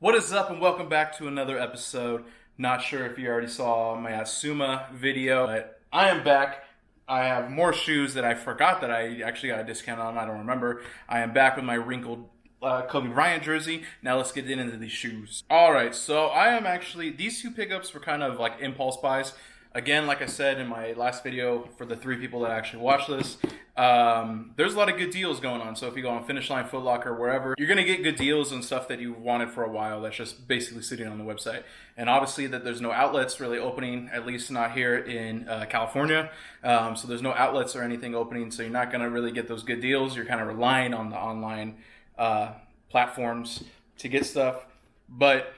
What is up, and welcome back to another episode. Not sure if you already saw my Asuma video, but I am back. I have more shoes that I forgot that I actually got a discount on. I don't remember. I am back with my wrinkled Kobe Bryant jersey. Now let's get into these shoes. Alright, so I am actually, these two pickups were kind of like impulse buys. Again, like I said in my last video, for the 3 people that actually watch this, there's a lot of good deals going on. So if you go on Finish Line, Foot Locker, wherever, you're going to get good deals and stuff that you've wanted for a while that's just basically sitting on the website. And obviously that there's no outlets really opening, at least not here in California. So there's no outlets or anything opening, so you're not going to really get those good deals. You're kind of relying on the online platforms to get stuff. But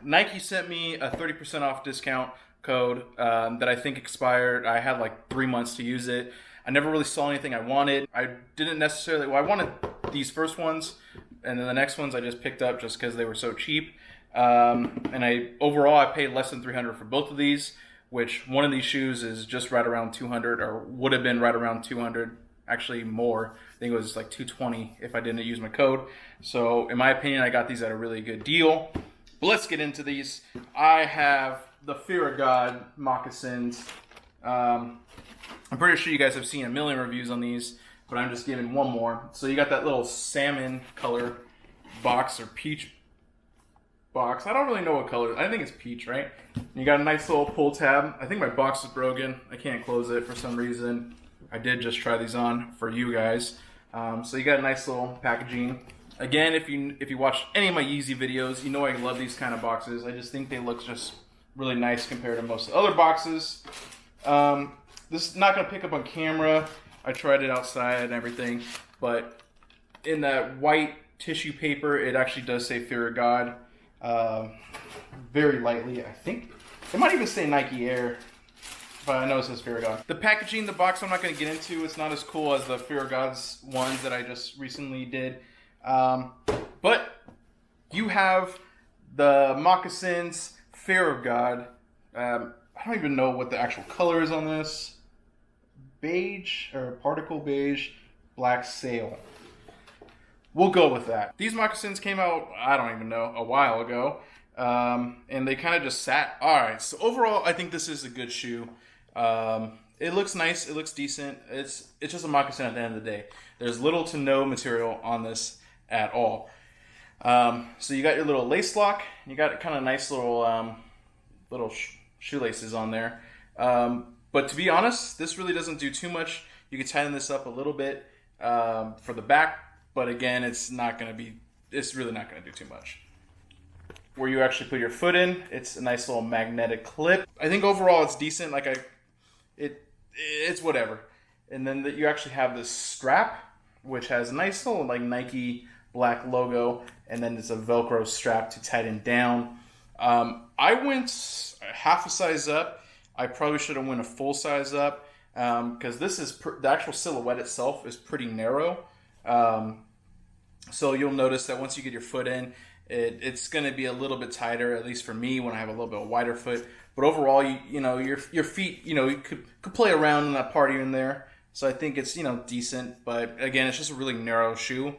Nike sent me a 30% off discount code that I think expired. I had like 3 months to use it. I never really saw anything I wanted. I didn't necessarily, I wanted these first ones, and then the next ones I just picked up just because they were so cheap. And overall I paid less than $300 for both of these, which one of these shoes is just right around $200, or would have been right around $200, actually more. I think it was like $220 if I didn't use my code. So in my opinion, I got these at a really good deal. But let's get into these. I have the Fear of God moccasins. I'm pretty sure you guys have seen a million reviews on these, but I'm just giving one more. So you got that little salmon color box, or peach box. I don't really know what color. I think it's peach, right? And you got a nice little pull tab. I think my box is broken. I can't close it for some reason. I did just try these on for you guys. So you got a nice little packaging. Again, if you watch any of my Yeezy videos, you know I love these kind of boxes. I just think they look just really nice compared to most of the other boxes. This is not going to pick up on camera. I tried it outside and everything, but in that white tissue paper, it actually does say Fear of God. Very lightly, I think. It might even say Nike Air, but I know it says Fear of God. The packaging, the box, I'm not going to get into. It's not as cool as the Fear of God's ones that I just recently did. But you have the moccasins Fear of God. I don't even know what the actual color is on this. Beige, or particle beige, black sail. We'll go with that. These moccasins came out, I don't even know, a while ago. And they kind of just sat. Alright, so overall, I think this is a good shoe. It looks nice, it looks decent. It's just a moccasin at the end of the day. There's little to no material on this at all. So you got your little lace lock. You got kind of nice little shoelaces on there. But to be honest, this really doesn't do too much. You can tighten this up a little bit for the back, but again, it's really not going to do too much. Where you actually put your foot in, it's a nice little magnetic clip. I think overall it's decent. It's whatever. And then you actually have this strap, which has a nice little like Nike black logo, and then it's a Velcro strap to tighten down. I went half a size up. I probably should have went a full size up, because this is the actual silhouette itself is pretty narrow. So you'll notice that once you get your foot in, it's going to be a little bit tighter, at least for me when I have a little bit wider foot. But overall, your feet, you could play around in that part in there. So I think it's decent, but again, it's just a really narrow shoe.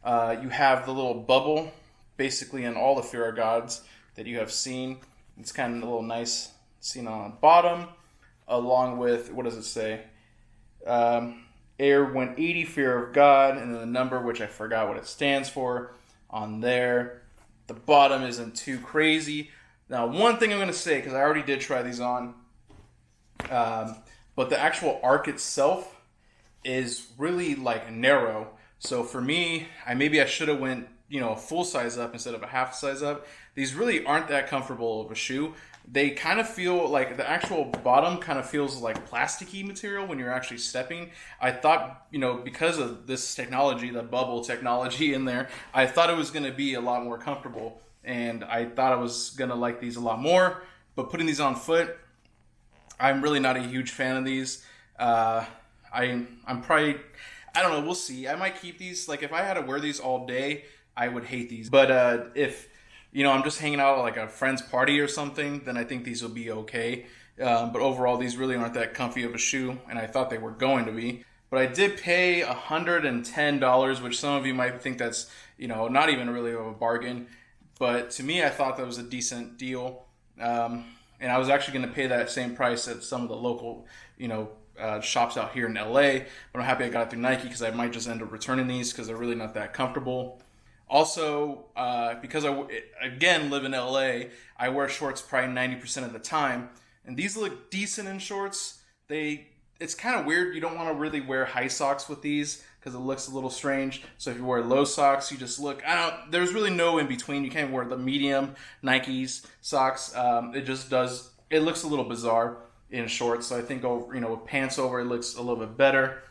You have the little bubble, basically in all the Fear of Gods that you have seen. It's kind of a little nice seen on the bottom, along with, what does it say? Air 180 Fear of God, and then the number, which I forgot what it stands for, on there. The bottom isn't too crazy. Now, one thing I'm going to say, because I already did try these on, but the actual arc itself is really like narrow. So for me, maybe I should have went a full size up instead of a half size up. These really aren't that comfortable of a shoe. They kind of feel like the actual bottom kind of feels like plasticky material when you're actually stepping. I thought, because of this technology, the bubble technology in there, I thought it was going to be a lot more comfortable. And I thought I was going to like these a lot more. But putting these on foot, I'm really not a huge fan of these. I'm probably, I don't know, we'll see. I might keep these. Like, if I had to wear these all day, I would hate these. But if I'm just hanging out at like a friend's party or something, then I think these will be okay. But overall, these really aren't that comfy of a shoe, and I thought they were going to be. But I did pay $110, which some of you might think that's, not even really of a bargain. But to me, I thought that was a decent deal. And I was actually going to pay that same price at some of the local, shops out here in LA. But I'm happy I got it through Nike because I might just end up returning these because they're really not that comfortable. Also, because I, again, live in LA, I wear shorts probably 90% of the time. And these look decent in shorts. It's kind of weird. You don't want to really wear high socks with these because it looks a little strange. So if you wear low socks, you just look, there's really no in between. You can't wear the medium Nikes socks. It looks a little bizarre in shorts. So I think, with pants over, it looks a little bit better.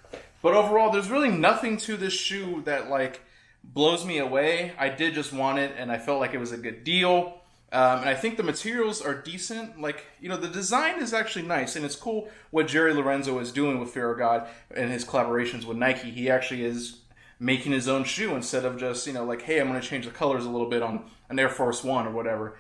But overall, there's really nothing to this shoe that blows me away. I did just want it, and I felt like it was a good deal. And I think the materials are decent. The design is actually nice, and it's cool what Jerry Lorenzo is doing with Fear of God and his collaborations with Nike. He actually is making his own shoe instead of just, hey, I'm going to change the colors a little bit on an Air Force One or whatever.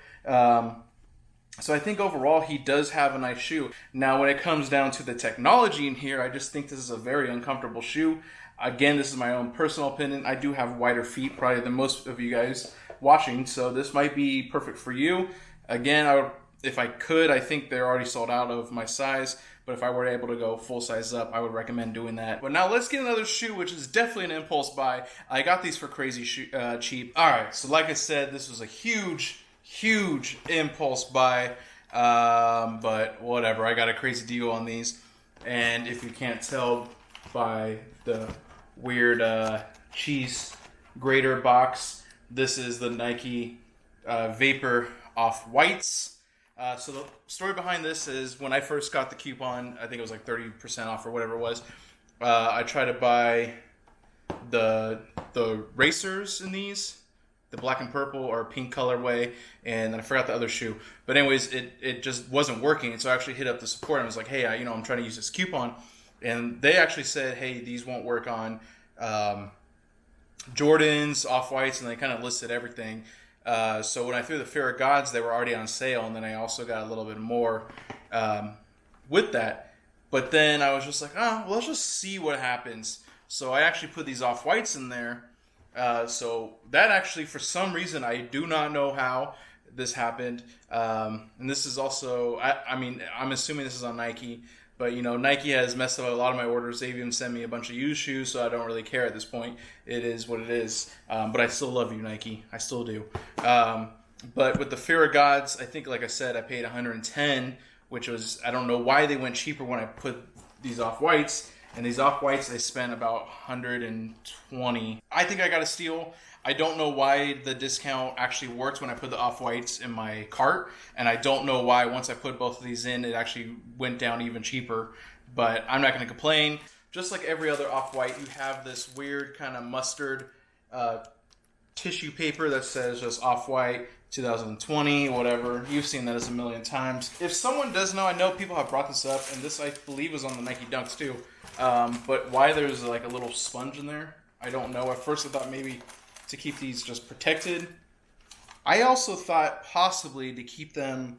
So I think overall he does have a nice shoe. Now, when it comes down to the technology in here, I just think this is a very uncomfortable shoe. Again, this is my own personal opinion. I do have wider feet probably than most of you guys watching, so this might be perfect for you. Again, if I could, I think they're already sold out of my size, but if I were able to go full size up, I would recommend doing that. But now let's get another shoe, which is definitely an impulse buy. I got these for crazy cheap. All right, so like I said, this was a huge impulse buy, but whatever. I got a crazy deal on these, and if you can't tell by the weird cheese grater box, this is the Nike Vapor Off-Whites. So the story behind this is when I first got the coupon, I think it was 30% off or whatever it was, I tried to buy the racers in these, the black and purple or pink colorway, and then I forgot the other shoe. But anyways, it just wasn't working, and so I actually hit up the support and was like, hey, I'm trying to use this coupon. And they actually said, hey, these won't work on Jordans, Off-Whites, and they kind of listed everything. So when I threw the Fear of Gods, they were already on sale, and then I also got a little bit more with that. But then I was just like, well, let's just see what happens. So I actually put these Off-Whites in there. So that actually, for some reason, I do not know how this happened. And this is also, I'm assuming this is on Nike. But, Nike has messed up a lot of my orders. They've even sent me a bunch of used shoes, so I don't really care at this point. It is what it is. But I still love you, Nike. I still do. But with the Fear of Gods, I think, like I said, I paid $110, which was, I don't know why they went cheaper when I put these Off-Whites. And these Off-Whites, they spent about $120. I think I got a steal. I don't know why the discount actually worked when I put the Off-Whites in my cart. And I don't know why once I put both of these in, it actually went down even cheaper. But I'm not going to complain. Just like every other Off-White, you have this weird kind of mustard tissue paper that says just Off-White 2020, whatever. You've seen that as a million times. If someone does know, I know people have brought this up, and this, I believe, was on the Nike Dunks too. But why there's a little sponge in there, I don't know. At first I thought maybe to keep these just protected. I also thought possibly to keep them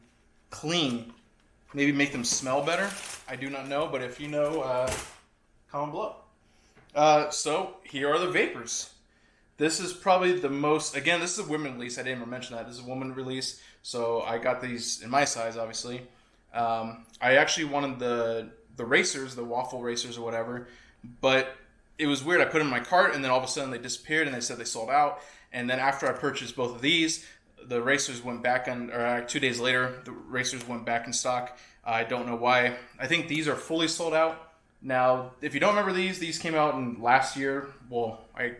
clean. Maybe make them smell better. I do not know, but if you know, comment below. So here are the Vapors. This is probably the most, again, this is a women release. I didn't even mention that. This is a woman release. So I got these in my size, obviously. I actually wanted the racers, the waffle racers or whatever, but it was weird. I put them in my cart, and then all of a sudden they disappeared, and they said they sold out. And then after I purchased both of these, the racers went back on, or 2 days later, the racers went back in stock. I don't know why. I think these are fully sold out. Now, if you don't remember these came out in last year. Well, I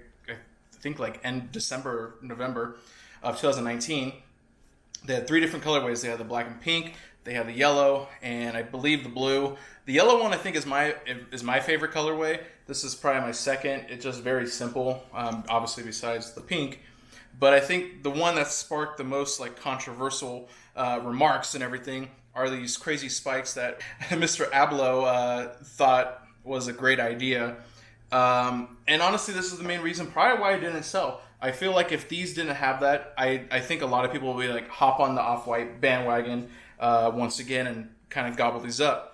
think end December, November of 2019. They had 3 different colorways. They had the black and pink, they have the yellow, and I believe the blue. The yellow one I think is my favorite colorway. This is probably my second. It's just very simple, obviously besides the pink. But I think the one that sparked the most controversial remarks and everything are these crazy spikes that Mr. Abloh thought was a great idea. And honestly, this is the main reason probably why it didn't sell. I feel like if these didn't have that, I think a lot of people will be hop on the Off-White bandwagon once again and kind of gobble these up.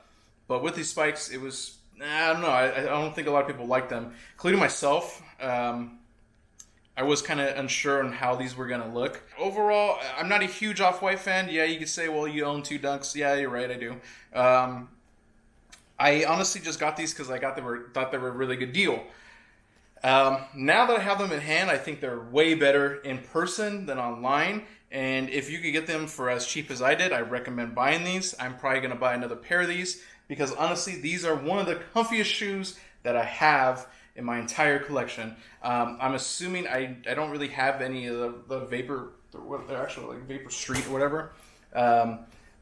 But with these spikes, it was, I don't know, I don't think a lot of people like them, including myself. I I was kind of unsure on how these were going to look. Overall, I'm not a huge Off-White fan. Yeah, you could say, well, you own 2 Dunks. Yeah, you're right, I do. I honestly just got these because I thought they were a really good deal. Now that I have them in hand, I think they're way better in person than online. And if you could get them for as cheap as I did, I recommend buying these. I'm probably going to buy another pair of these because honestly, these are one of the comfiest shoes that I have in my entire collection. I'm assuming I don't really have any of the Vapor, what they're actually like Vapor Street or whatever.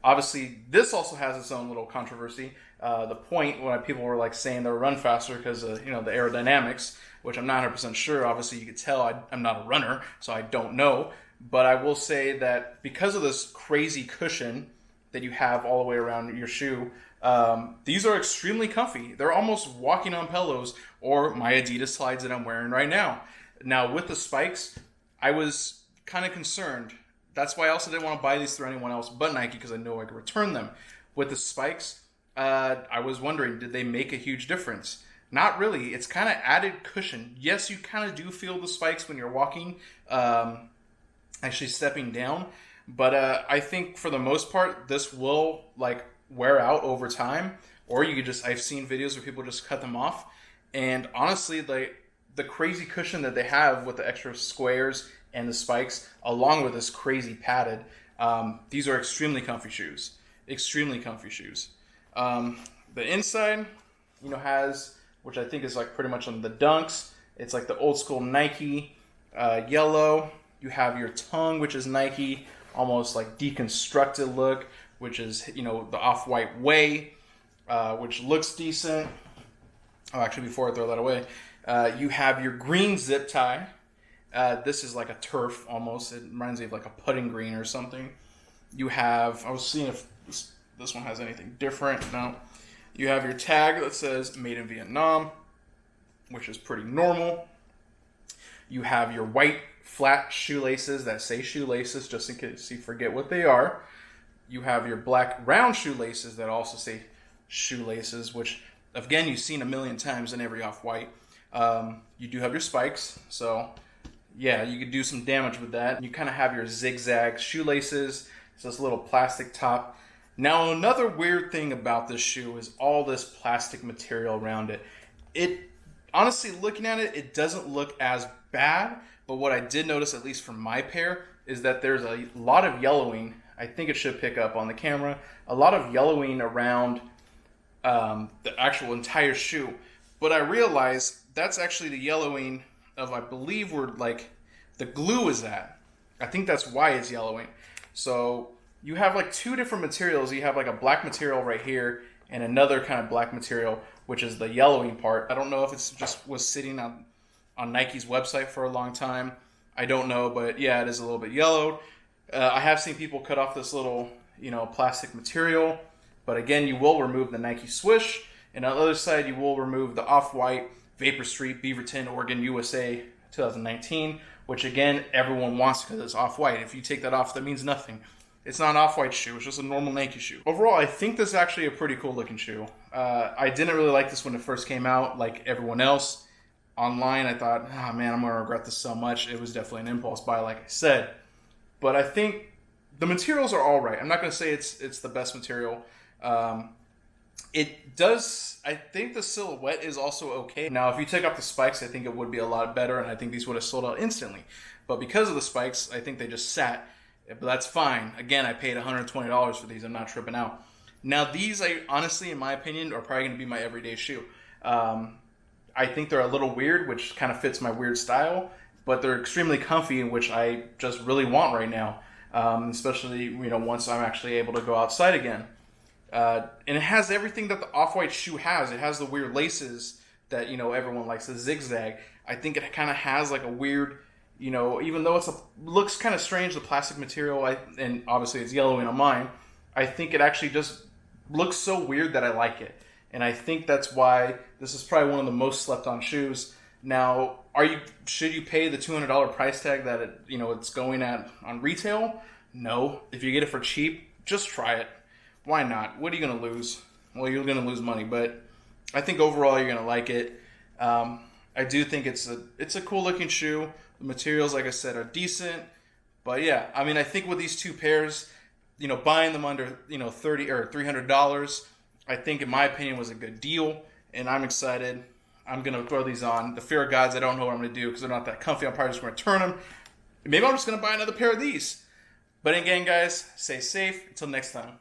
Obviously, this also has its own little controversy. The point when people were like saying they would run faster because of the aerodynamics, which I'm not 100% sure. Obviously, you could tell I'm not a runner, so I don't know. But I will say that because of this crazy cushion that you have all the way around your shoe, these are extremely comfy. They're almost walking on pillows, or my Adidas slides that I'm wearing right now. Now, with the spikes, I was kind of concerned. That's why I also didn't want to buy these through anyone else but Nike, because I know I could return them. With the spikes, I was wondering, did they make a huge difference? Not really. It's kind of added cushion. Yes, you kind of do feel the spikes when you're walking, actually stepping down. But I think for the most part, this will like wear out over time. Or you could just, I've seen videos where people just cut them off. And honestly, the crazy cushion that they have with the extra squares and the spikes, along with this crazy padded, these are extremely comfy shoes. Extremely comfy shoes. The inside, has, which I think is like pretty much on the Dunks. It's like the old school Nike yellow. You have your tongue, which is Nike, almost like deconstructed look, which is, the Off-White way, which looks decent. Oh, actually, before I throw that away, you have your green zip tie. This is like a turf almost. It reminds me of like a putting green or something. You have, I was seeing if this one has anything different. No. You have your tag that says Made in Vietnam, which is pretty normal. You have your white flat shoelaces that say shoelaces, just in case you forget what they are. You have your black round shoelaces that also say shoelaces, which, again, you've seen a million times in every Off-White. You do have your spikes, so yeah, you could do some damage with that. You kind of have your zigzag shoelaces. It's this little plastic top. Now, another weird thing about this shoe is all this plastic material around it. Honestly, looking at it, it doesn't look as bad, but what I did notice, at least for my pair, is that there's a lot of yellowing. I think it should pick up on the camera. A lot of yellowing around the actual entire shoe. But I realized that's actually the yellowing of, I believe, where like the glue is at. I think that's why it's yellowing. So you have like 2 different materials. You have like a black material right here and another kind of black material, which is the yellowing part. I don't know if it's just was sitting on Nike's website for a long time. I don't know, but yeah, it is a little bit yellowed. I have seen people cut off this little, plastic material. But again, you will remove the Nike swoosh. And on the other side, you will remove the Off-White Vapor Street Beaverton Oregon USA 2019, which again, everyone wants because it's Off-White. If you take that off, that means nothing. It's not an Off-White shoe. It's just a normal Nike shoe. Overall, I think this is actually a pretty cool looking shoe. I didn't really like this when it first came out, like everyone else. Online, I thought, oh man, I'm going to regret this so much. It was definitely an impulse buy, like I said. But I think the materials are all right. I'm not going to say it's the best material. It does, I think the silhouette is also okay. Now, if you take off the spikes, I think it would be a lot better, and I think these would have sold out instantly. But because of the spikes, I think they just sat. But that's fine. Again, I paid $120 for these. I'm not tripping out. Now, these, honestly, in my opinion, are probably going to be my everyday shoe. I think they're a little weird, which kind of fits my weird style, but they're extremely comfy, which I just really want right now, especially once I'm actually able to go outside again. And it has everything that the Off-White shoe has. It has the weird laces that everyone likes, the zigzag. I think it kind of has like a weird, even though looks kind of strange, the plastic material, and obviously it's yellowing on mine. I think it actually just looks so weird that I like it. And I think that's why this is probably one of the most slept on shoes. Now, should you pay the $200 price tag that it's going at on retail? No. If you get it for cheap, just try it. Why not? What are you going to lose? Well, you're going to lose money, but I think overall you're going to like it. I do think it's a cool looking shoe. The materials, like I said, are decent. But yeah, I mean, I think with these two pairs, buying them under, $30 or $300, I think, in my opinion, was a good deal. And I'm excited. I'm going to throw these on. The Fear of Gods, I don't know what I'm going to do because they're not that comfy. I'm probably just going to return them. Maybe I'm just going to buy another pair of these. But again, guys, stay safe. Until next time.